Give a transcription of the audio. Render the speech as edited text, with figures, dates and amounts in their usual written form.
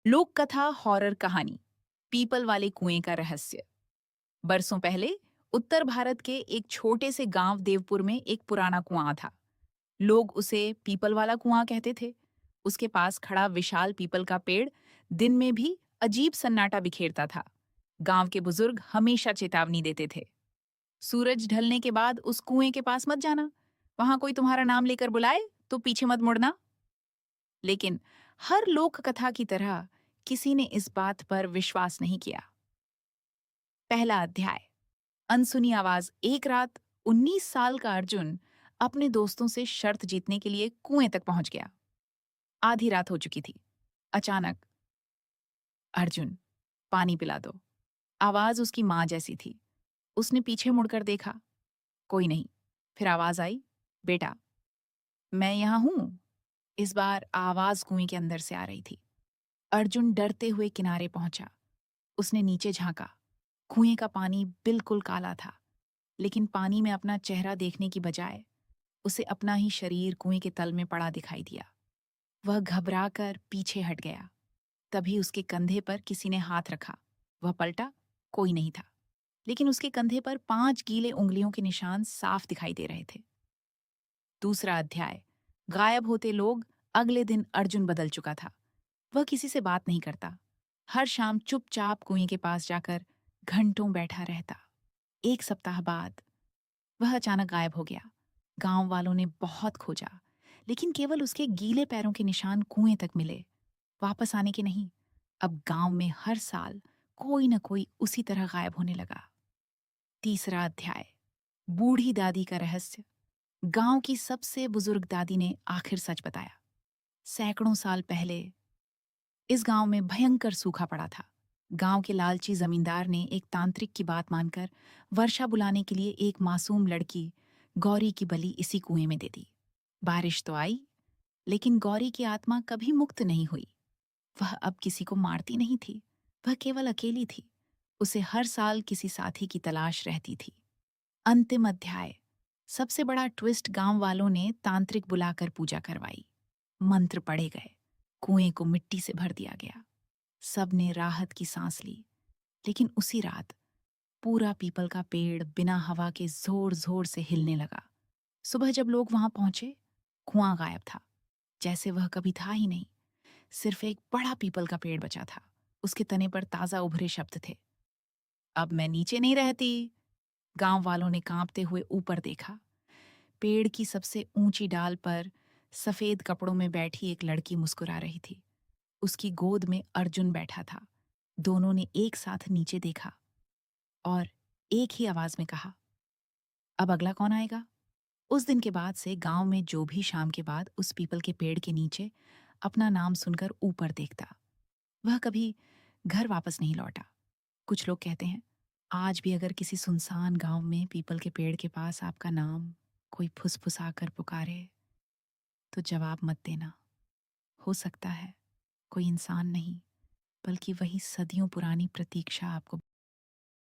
लोक कथा हॉरर कहानी पीपल वाले कुएं का रहस्य। बरसों पहले उत्तर भारत के एक छोटे से गांव देवपुर में एक पुराना कुआं था। लोग उसे पीपल वाला कुआं कहते थे। उसके पास खड़ा विशाल पीपल का पेड़ दिन में भी अजीब सन्नाटा बिखेरता था। गांव के बुजुर्ग हमेशा चेतावनी देते थे, सूरज ढलने के बाद उस कुएं के पास मत जाना। वहां कोई तुम्हारा नाम लेकर बुलाए तो पीछे मत मुड़ना। लेकिन हर लोक कथा की तरह किसी ने इस बात पर विश्वास नहीं किया। पहला अध्याय। अनसुनी आवाज। एक रात 19 साल का अर्जुन अपने दोस्तों से शर्त जीतने के लिए कुएं तक पहुंच गया। आधी रात हो चुकी थी। अचानक, अर्जुन, पानी पिला दो। आवाज उसकी मां जैसी थी। उसने पीछे मुड़कर देखा, कोई नहीं। फिर आवाज आई, बेटा, मैं यहां हूं। इस बार आवाज कुएं के अंदर से आ रही थी। अर्जुन डरते हुए किनारे पहुंचा। उसने नीचे झांका। कुएं का पानी बिल्कुल काला था, लेकिन पानी में अपना चेहरा देखने की बजाय उसे अपना ही शरीर कुएं के तल में पड़ा दिखाई दिया। वह घबराकर पीछे हट गया। तभी उसके कंधे पर किसी ने हाथ रखा। वह पलटा, कोई नहीं था, लेकिन उसके कंधे पर 5 गीले उंगलियों के निशान साफ दिखाई दे रहे थे। दूसरा अध्याय। गायब होते लोग। अगले दिन अर्जुन बदल चुका था। वह किसी से बात नहीं करता। हर शाम चुपचाप कुएं के पास जाकर घंटों बैठा रहता। एक सप्ताह बाद वह अचानक गायब हो गया। गांव वालों ने बहुत खोजा, लेकिन केवल उसके गीले पैरों के निशान कुएं तक मिले, वापस आने के नहीं। अब गांव में हर साल कोई न कोई उसी तरह गायब होने लगा। तीसरा अध्याय। बूढ़ी दादी का रहस्य। गांव की सबसे बुजुर्ग दादी ने आखिर सच बताया। सैकड़ों साल पहले इस गांव में भयंकर सूखा पड़ा था। गांव के लालची जमींदार ने एक तांत्रिक की बात मानकर वर्षा बुलाने के लिए एक मासूम लड़की गौरी की बलि इसी कुएं में दे दी। बारिश तो आई, लेकिन गौरी की आत्मा कभी मुक्त नहीं हुई। वह अब किसी को मारती नहीं थी। वह केवल अकेली थी। उसे हर साल किसी साथी की तलाश रहती थी। अंतिम अध्याय। सबसे बड़ा ट्विस्ट, गांव वालों ने तांत्रिक बुलाकर पूजा करवाई। मंत्र पढ़े गए। कुएं को मिट्टी से भर दिया गया। सबने राहत की सांस ली। लेकिन उसी रात पूरा पीपल का पेड़ बिना हवा के जोर जोर से हिलने लगा। सुबह जब लोग वहां पहुंचे, कुआं गायब था, जैसे वह कभी था ही नहीं। सिर्फ एक बड़ा पीपल का पेड़ बचा था। उसके तने पर ताजा उभरे शब्द थे, अब मैं नीचे नहीं रहती। गांव वालों ने कांपते हुए ऊपर देखा। पेड़ की सबसे ऊंची डाल पर सफेद कपड़ों में बैठी एक लड़की मुस्कुरा रही थी। उसकी गोद में अर्जुन बैठा था। दोनों ने एक साथ नीचे देखा और एक ही आवाज में कहा, अब अगला कौन आएगा। उस दिन के बाद से गांव में जो भी शाम के बाद उस पीपल के पेड़ के नीचे अपना नाम सुनकर ऊपर देखता, वह कभी घर वापस नहीं लौटा। कुछ लोग कहते हैं, आज भी अगर किसी सुनसान गांव में पीपल के पेड़ के पास आपका नाम कोई फुसफुसाकर पुकारे, तो जवाब मत देना। हो सकता है कोई इंसान नहीं, बल्कि वही सदियों पुरानी प्रतीक्षा आपको